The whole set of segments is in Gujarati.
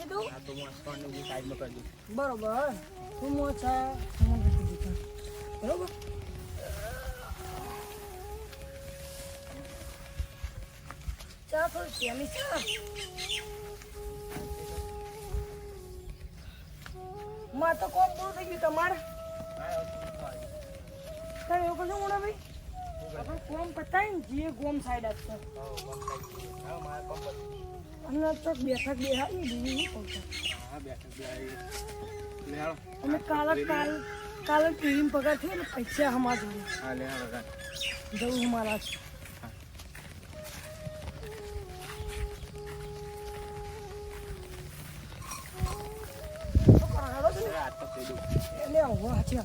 નાખી દઉં. આ તો હું સ્ટોનની સાઈડમાં કરી દઉં. બરોબર. તું મોચા હું નાખી દઉં. બરોબર. ચા થોડી પેલી ચા. માં તો કોમ પૂરું થઈ ગયું તમારે. કઈ એવું કશું મોડા ભાઈ આપણે કોમ પતાય ને જે ગોમ સાઈડ આપશે અને તો બેઠક બેહાડી બીજી નહીં પહોંચે અમે કાલે ટીવી પગાર થયો ને પૈસા હમા જોડે જવું મારા છે એટલે વાંચી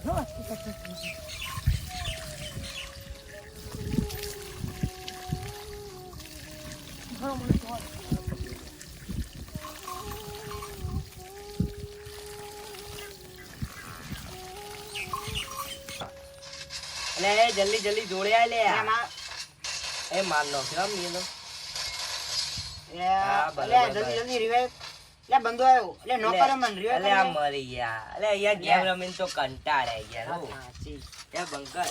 અલે જલ્દી જલ્દી જોડે આય લે એ માર લો કેમ ની લો અલે જલ્દી જલ્દી રિવાઇવ લે બંદો આવ્યો લે નોકર મન રિવાઇવ અલે આ મરી ગયા અલે અહીંયા ગેમ રમીને તો કંટાળે ગયા હો એ બંકર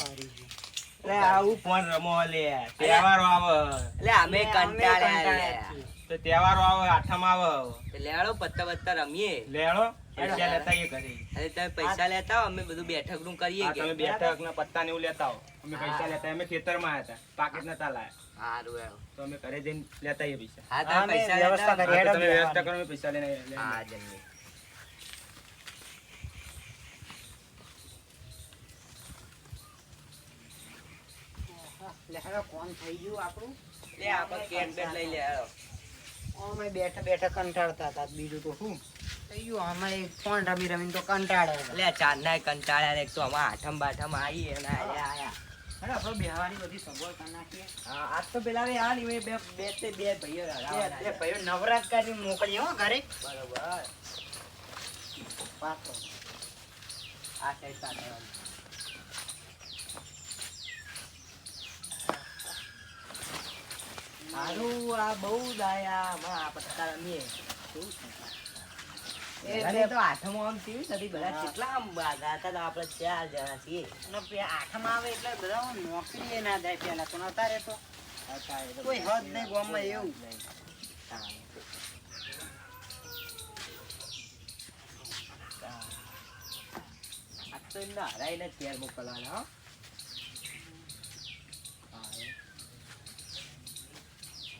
અરે આવું ફોન રમો લે તહેવારો આવે અલે અમે કંટાળ્યા લે તો તહેવારો આવે આઠમ આવે તો લેડો પત્તા રમીએ લેણો પૈસા લેતા એ કરી અરે તમે પૈસા લેતા આવો અમે બધું બેઠક નું કરીએ કે તમે બેઠક ને પત્તા ને એવું લેતા આવો અમે પૈસા લેતા અમે ખેતરમાં આવ્યા હતા પાકેટ નતા લાયા હારું એવો તો અમે ઘરે જઈને લેતા એ પૈસા હા તમે પૈસા વ્યવસ્થા લેતા કરી. હા, તો તમે વ્યવસ્થા કરો અમે પૈસા લઈને હા જલ્દી લે હવે કોણ થઈ ગયું આપણું લે આપણે કેટ બેટ લઈ લે હાલો અમે બેઠા બેઠા કંટાળતા હતા બીજું તો શું થઈ ગયું અમે ફોન રમી રમીને તો કંટાળે લે ચાંદના કંટાળ્યા એક તો આમાં આઠમ બાઠમ આવી અને આયા અરે આપણે બેહવાની બધી સગવડ કરી નાખીએ હા આજ તો પેલા આ ની બે ભાઈઓ એ ભાઈઓ નવરાત કરી મોકલીએ હો ઘરે બરોબર પાછો આ સાઈડ સાથે મારું આ બહુ દાયા માં આ પત્તા રમીએ એ તો આઠમો આમ થયું નથી બધા કેટલા આમ ગાતા હતા આપણે 4 જણા છીએ આઠમાં આવે એટલે બધા નોકરી ના જાય પેલા તો નતા રહેતો કોઈ હદ નહીં ગામમાં એવું આ તો એમના હરાઈને તેર મોકલવાના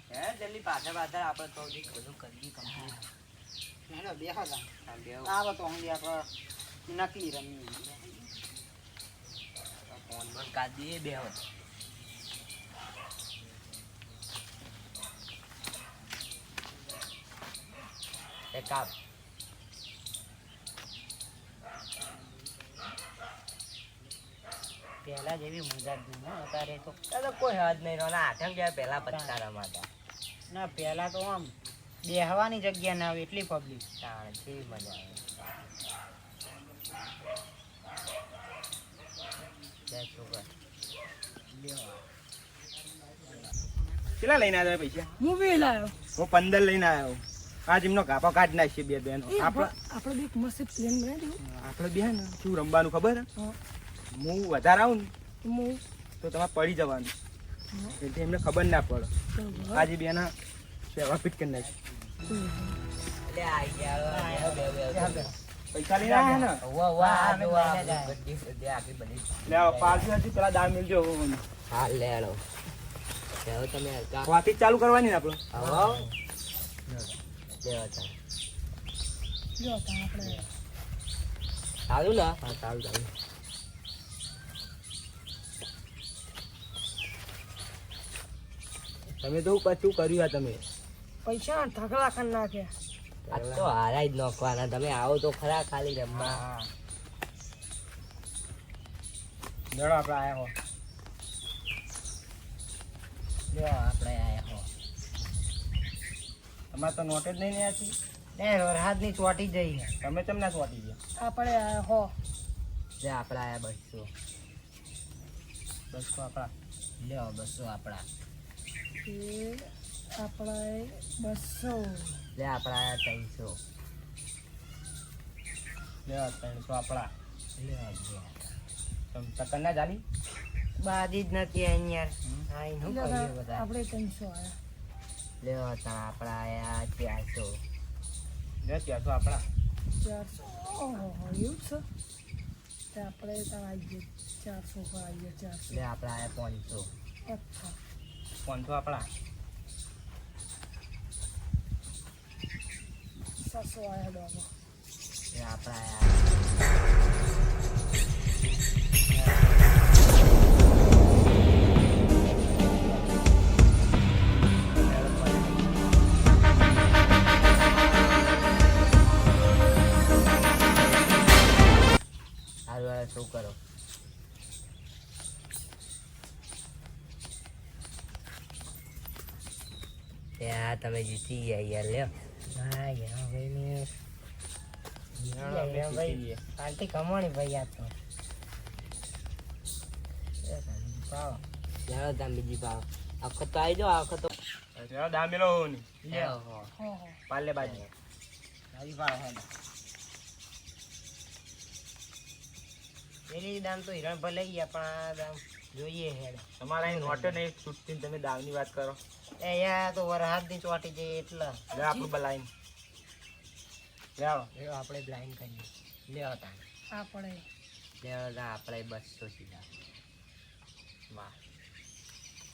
હે જલ્દી પાછા આપણે તો બધું કરી કમ્પ્લીટ હેલો બેહો જા આમ બેહો આવો તો હું આપણે નકલી રમી ફોન બંધ કાઢી દઈએ બેહો એક કાપ પહેલા જેવી મજા જ નહીં અત્યારે તો કોઈ હદ નહીં રહ્યો આઠમ ગયા પહેલા પત્તા રમાતા ના પહેલા તો આમ બેહવાની જગ્યા ના આવે એટલી પબ્લિક તાણ કેવી મજા આવે બે છોકરા કેટલા લઈને આવ્યા પૈસા હું બી લાવ્યો હું 15 લઈને આવ્યો આજ એમનો ગાપો કાઢી નાખીએ બે બેનો આપણે બી મસ્ત પ્લેન બનાવી દઉં આપણે બે ને શું રમવાનું ખબર હા હું વધારે આવું ને હું તો તમારે પડી જવાનું એટલે એમને ખબર ના પડે આજે બેના સેવા ફિટ કરી નાખી લે આઈ ગયા બે પૈસા લઈને આવ્યા ને વાહ અમે વાહ લઈને જાય. બધી આખી બની લે પાછી હતી પેલા દાળ મિલજો હા લેડો કેવો તમે હલકા વાતી જ ચાલુ કરવાની ને આપણે આવો લેવા તા જો આપણે ચાલુ ને હા ચાલુ તમે તો પાછું કર્યું આ તમે પૈસા ઢગલા કરી નાખ્યા આ તો હારા જ નોખવાના તમે આવો તો ખરા ખાલી રમવા જડો આપણે આયા હો લ્યો આપણે આયા હો તમારે તો નોટ જ નહીં ને આથી વરસાદની ચોટી જઈ તમે કેમ ના સ્વાટી ગયા આપણે હો જે આપડા આયા 200 બસો આપણા લ્યો 200 આપડા એ આપણે 200 લે આપડા આયા 300 લેવા 300 આપણા લ્યો તકન ના જાલી બાજી જ નથી અહીંયા આઈ નું કરીએ બધા આપણે 300 આયા લ્યો તા આપણા આયા 400 લે 400 આપણા 400 ઓહો એવું છે તે આપણે ત્યાં આવી ગયું 400 પર આવી ગયા 400 લે આપણા આયા 500 અચ્છા 500 આપણા 700 આયા ડોબો લે આપણા આયા હારું શું કરો યાર તમે જીતી ગયા યાર લ્યો હા યાર ભાઈ પાર્ટી કમાણી ભાઈ યાર તો ચાલો તમે બીજી પાવ આખો તો આવી જાઓ આખો તો ચાલો દામેલો હોની લ્યો હો હો પાલે બાજી આવી પાવ હે એની દામ તો હિરણ પર લઈ ગયા પણ આ દામ જોઈએ હેડ તમારા અહીં નોટો નહીં છૂટતી ને તમે દાવની વાત કરો એ યાર તો વરહાદ ની ચોટી જાય એટલે લે આપણું બલાઈન લે આવો લ્યો આપણે બ્લાઇન્ડ કરીએ લ્યો તા આપણે લ્યો તા આપણે 200 સીધા વાહ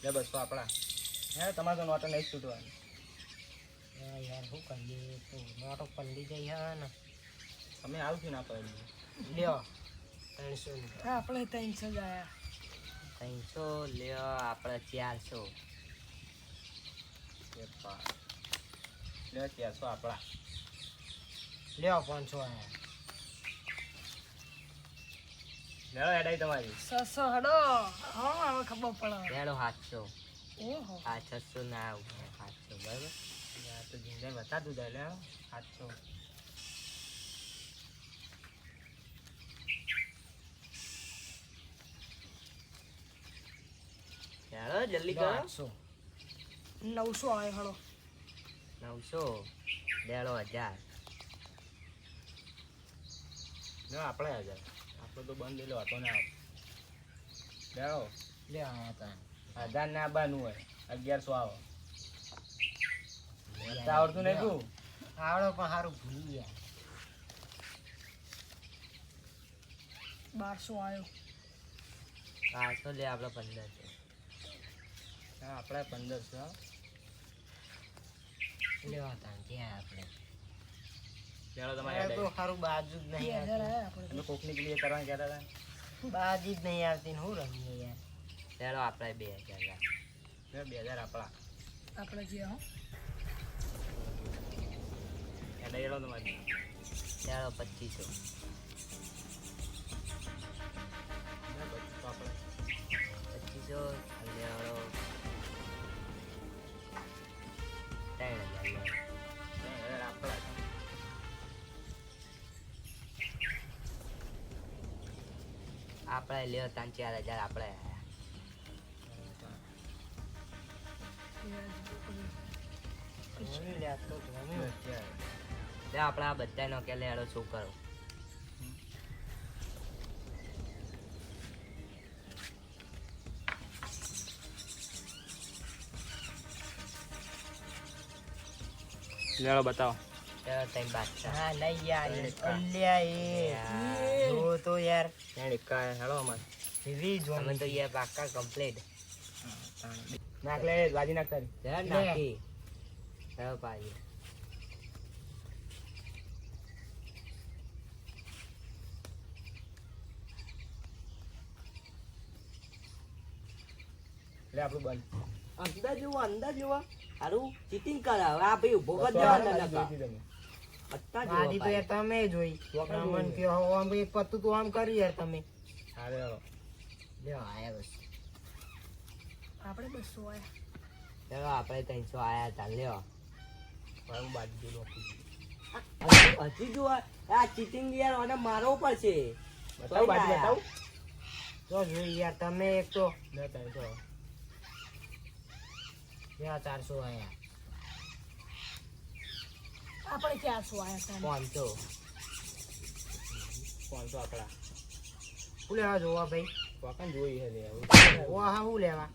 લે 200 આપણા હે તમારે તો નોટો નહીં છૂટવાની યાર શું કરીએ તો નોટો પલ્લી જઈ હા ને તમે આવશું ના પડી લ્યો 300 નું આપણે 300 જ આયા 300 લ્યો આપણે 400 લે 400 આપણા લ્યો 500 આયા લેડો હેડાઈ તમારી 700 હડો હા હવે ખબર પડે લેડો 700 ઓહો આ 600 ના આવું 700 બરાબર યાર તો જિંદગી બતાતું જાય લે 700 લેડો જલ્દી કરો 800 900 આયો હડો 900 લેડો 1000 લે આપણે 1000 આપણે તો બંધ લેલો હતો ને લેડો લ્યો આયા તા 1000 ના આવવાનું હોય 1100 આવો આવડતું નહીં તું આવડો પણ સારું ભૂલી ગયા 1200 આયો 500 લે આપણે 1500 હા આપણે 1500 લ્યો તા ત્યાં આપણે લેડો તમારે આ તો સારું બાજુ જ નહીં 2000 આવતી આયા આપણે તમે કોકની ક્લિયર કરવાની કહેતા હતા બાજી જ નહીં આવતી ને હું રમીએ યાર ચાલો આપણે 2000 લે 2000 આપણા આપણે જે હો હેડાઈ લેડો તમારી ચાલો 2500 લે 2500 આપણે 2500 લેવડો 3000 લે 2000 આપણા આપણે લ્યો 3000 આપણે લે આપણે આ બધા નો કે લેડો શું કરો લેડો બતાવો ચાલો ટાઈમ બાદશાહ હા લઈ યાર અલ્યા એ જો તો યાર એકા હેડો અમારે એવી જો અમે તો યાર પાક્કા કમ્પ્લીટ નાખ લે બાજી નાખ તારી યાર નાખી ચાલો પાડી લે આપણું બંધ અંદર જુઓ હારું ચીટિંગ કરાવે આ ભાઈ ઉભો કરી દેવાના નકા તમે અત્તા બાજી તો યાર તમે જોઈ મન કે આમ એક પત્તું તો આમ કરી યાર તમે હારે હેડો લ્યો આયા બસ આપણે 200 આયા ચાલો આપણે 300 આયા તા લ્યો હું બાજી નોખી હજી જો આ ચીટિંગ યાર ઓને મારવો પડશે બતાવ બાજી બતાવ તો જોઈ યાર તમે એક તો લે 300 યાર 400 આયા આપણે 400 આયા તા 500 500 આકડા શું લેવા જોવા ભાઈ? વાકન જોઈ હે લે ઓ હા હું લેવા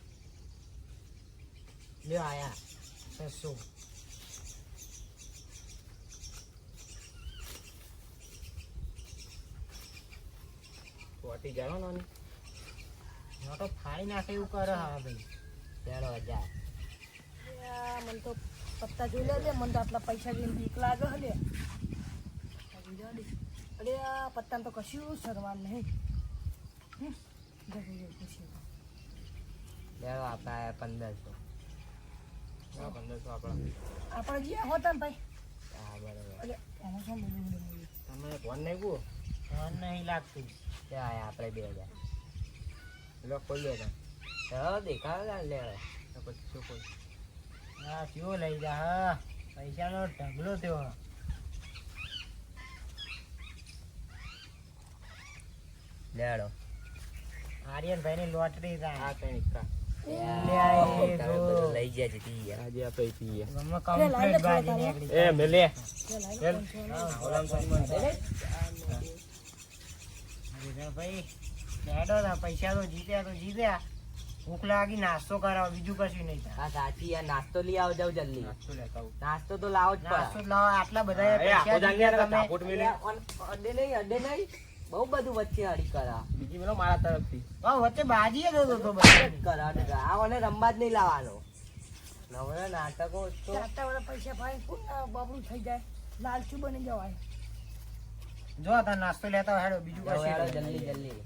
લ્યો આયા 600. વાટી જાણો નાની તો ફાડી નાખે એવું કરે હા ભાઈ. ચાલો 1000. મને તો પત્તા જોઈ લે મને તો આટલા પૈસા જોઈને બીક લાગે હલે. અરે આ પત્તાને તો કશું સરવાનું નહીં. લેવો આપણા 1500. 1500 આકડા આપણે જ્યાં હોતા ને ભાઈ. હા બરાબર. અરે એમાં શું બોલું તમે ફોન નહીં ગો મન નહીં લાગતું. ત્યાં આપણે 2000. લો ખોલ દે ચાલો દેખાવ લેવો. તો પછી શું કોઈ હા કયો લઈ જા હા પૈસાનો ઢગલો થયો. લેડો આર્યનભાઈ ની લોટરી આ કઈ નિકા લઈ ગયા જીતી ગયા. આજે આપણે પીએ કમ્પ્લીટ બાજી નીકળી. એ મેલે ભાઈ લેડો ના પૈસા તો જીત્યા ભૂખ લાગી નાસ્તો કરાવો બીજું કશું નહીં થાય. હા સાચી યાર નાસ્તો લઈ આવો જાવ જલ્દી. નાસ્તો લેતા આવું નાસ્તો તો લાવો જ નાસ્તો પડે. લાવો આટલા બધા એ આખો પૈસા જાંગિયા જીત્યા તમે. કાપોટ મેલે અડે નહીં બહુ બધું વચ્ચે અડી કરા બીજી મેલો મારા તરફથી વાહ, વચ્ચે બાજી જ હતો બધા. કરા આને રમવા જ નહીં લાવવાનો. નવરા નાટકો તો આટલા બધા પૈસા ભાઈ કોણ બાબરું થઈ જાય લાલચું બની જવાય. જો તાર નાસ્તો લેતા હોય હેડો બીજું કશું હેડો નહીં. જલ્દી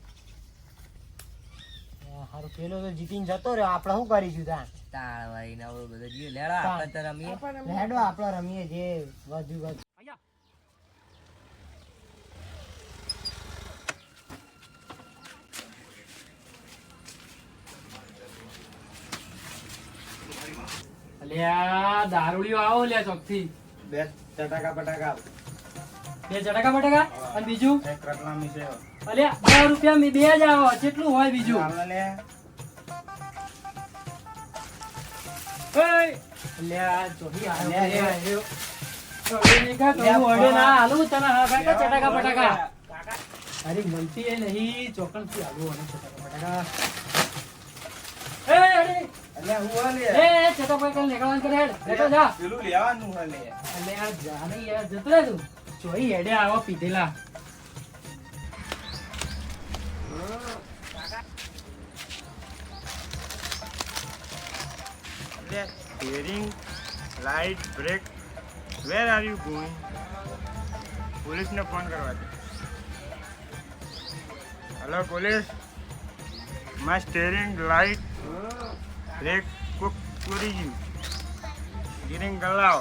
હારું પેલો તો જીતીને જતો રહ્યો આપણે શું કરીશું ત્યાં. તાળ વાળી નવરો બધો જીવ લેડા આપણે તો રમીએ. આપણને હેડો આપણે રમીએ જે વધુ અલ્યા દારૂડિયો આવો લે ચોકથી. બે ચટાકા પટાકા 2 ચટાકા બટાકા અને બીજું એક રતલા મીસે અલ્યા 2 રૂપિયા બે જ આવો કેટલું હોય બીજું? આવલે લે ઓય અલ્યા ચોહી આવ્યો. ચોહી નહીં કા કહું અડે ના હાલું તને હા કાકા ચટાકા બટાકા. અરે મળતી એ નહીં ચોકનથી હાલું અને ચટાકા બટાકા. એ અરે એટલે હું લે એ ચટાકા નીકળવાનું કરે હેડ લેતો જા. પેલું લેવાનું હે લે અલ્યા જા નહીં યાર જતો રે તું. ચોહી હેડે આવો પીધેલા. steering, light, brake. Where are you going? Police ને ફોન કરવા દે. Hello police, my steering light brake કોક ચોરી ગયું. સ્ટીરિંગ ગલાવ.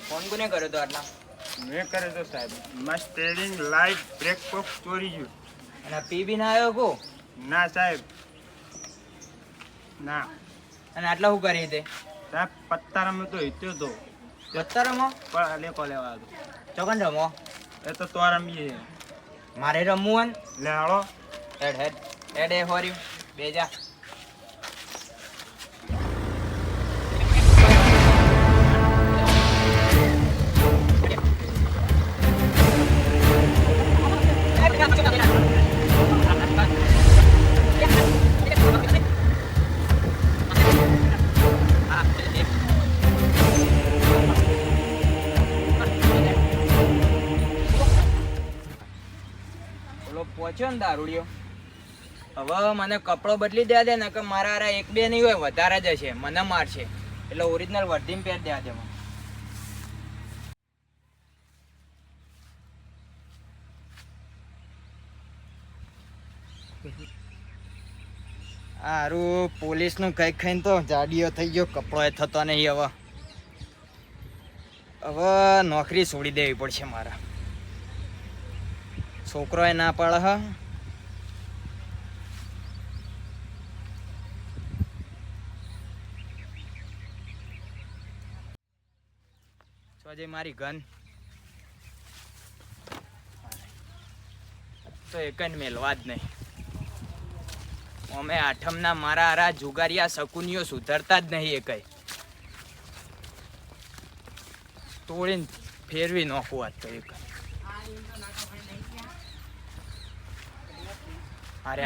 ફોન કોને કર્યો તો આટલા? મેં કરે તો સાહેબ, માય સ્ટેરિંગ લાઇટ બ્રેક કોક ચોરી ગયું. અને પી બી ના આવ્યો કો? ના સાહેબ, ના અને આટલા શું કરી તે? સાહેબ પત્તા રમે તો હિત્યો તો પત્તા રમો? પણ લે કો લેવા હતો ચોકન રમો? એ તો રમીએ. મારે રમવું લે હાલો. હેડ હેડ હેડ એ હોર્યું બે જા. પહોંચ્યો ને દારૂડિયો. હવે મને કપડો બદલી દેવા દે ને કે મારા હારા એક બે નહીં હોય વધારે જ હશે, મને મારશે એટલે ઓરિજિનલ વર્ધીમાં પહેર દેવા દે મને. હારું પોલીસનું કઈ ખાઈને તો જાડીઓ થઈ ગયો, કપડો એ થતો નહીં. હવે નોકરી છોડી દેવી પડશે મારા. છોકરો એ ના પાડે હ. જોજે મારી ગન. તો એકને મેલવા જ નહીં. અમે આઠમના મારા આરા જુગારિયા શકુનીઓ સુધરતા જ નહીં એકય. તોડીને ફેરવી નાખું વાત તો એક. અરે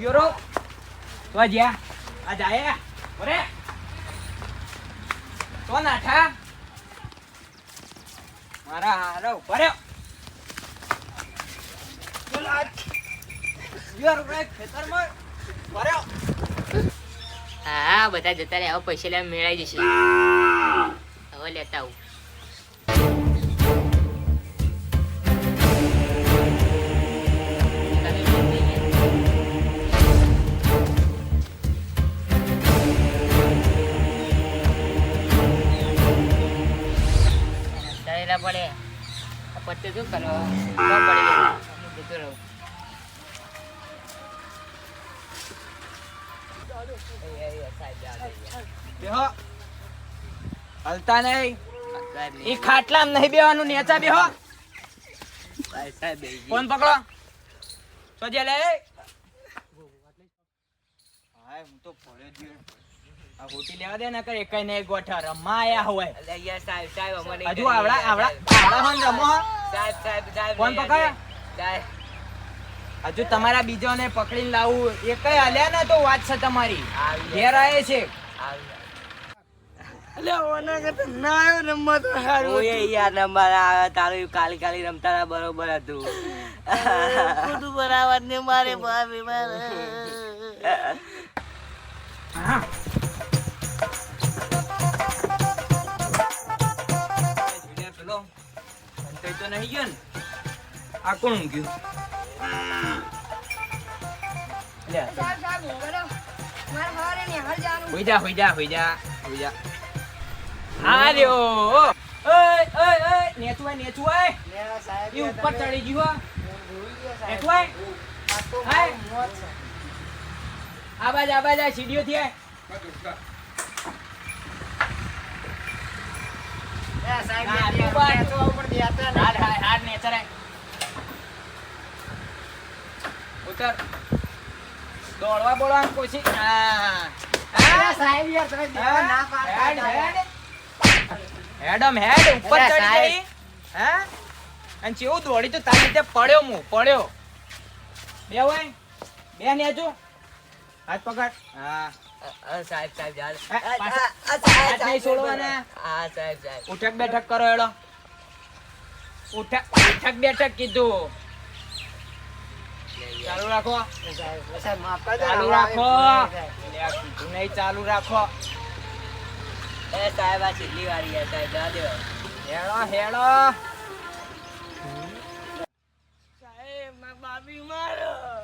યોરો તો જ્યા આ જાય ઓરે તો નાઠા મારા હારો ઉપર હા બધા જતા રહ્યા. હવે પૈસા લેવા મેળાઈ જશે. હવે લેતા આવું. પડે આ પત્તે શું કરો પડી જતો રહું. બેહો હલતા નહીં. ઈ ખાટલામાં નહીં બેવાનું, નેચા બેહો. ફોન પકડો તો જે લે. હાય હું તો પડ્યો જ આ હોટી લેવા દે ને કરે કઈ ને ગોઠા રમવા આયા હોય. સાહેબ અમને હજુ આવડા હોન રમો હો. સાહેબ ફોન પકડ. હજુ તમારા બીજાને પકડીને લાવું એ કઈ હાલ્યા ને તો વાત છે તમારી. ઘેર આવે છે તારું કાલી કાલી રમતા બરોબર હતું. બરાબર ને મારે પેલો તો નહીં ગયો ને આ કોણ ગયું? હોઈ જા. આ રહ્યો. ઓય નેચું આય. ઈ ઉપર ચડી ગયો. નેચું આય. આ બાજ સીડીઓ થી આય. હાડ નેચર આય. ઉતર. દોડવા બોલવાની કોશિશ. હેડ ઉપર ચડી ગઈ. હે અને ચેવું દોડી તો તારી રીતે પડ્યો. બે હોય બે નેજો હાથ પકડ. હા સાહેબ હાથ નહીં છોડવાના. ઉઠક બેઠક કરો હેડો. ઉઠક બેઠક કીધું. ચાલુ રાખો. નહીં ચાલુ રાખો. સાહેબ આ છેલ્લી વારી છે સાહેબ જા દે. હેડો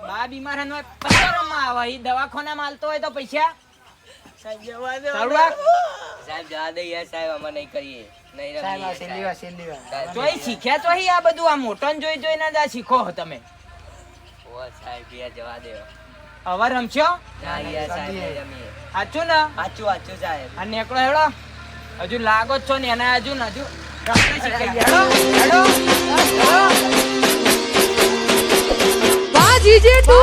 બા બીમાર હે પથ્થરોમાં આવે. ઈ દવાખાનામાં હાલતો હોય તો પૈસા ચાલુ રાખ. સાહેબ જા દે યાર સાહેબ અમે નહીં કરીએ નહીં રમીએ. ચોઈ શીખ્યા ચોઈ આ બધું આ મોટોને જોઈને જ આ શીખો હો તમે. ઓ સાહેબ યાર જવા દે. હવે રમશો ના યાર સાહેબ નહીં રમીએ. સાચું ને? સાચું સાહેબ. આ નેકળો હેડો. હજુ લાગો જ છો ને એના હજુ રમતા શીખાઈ ગયા. હેડો. DJ 2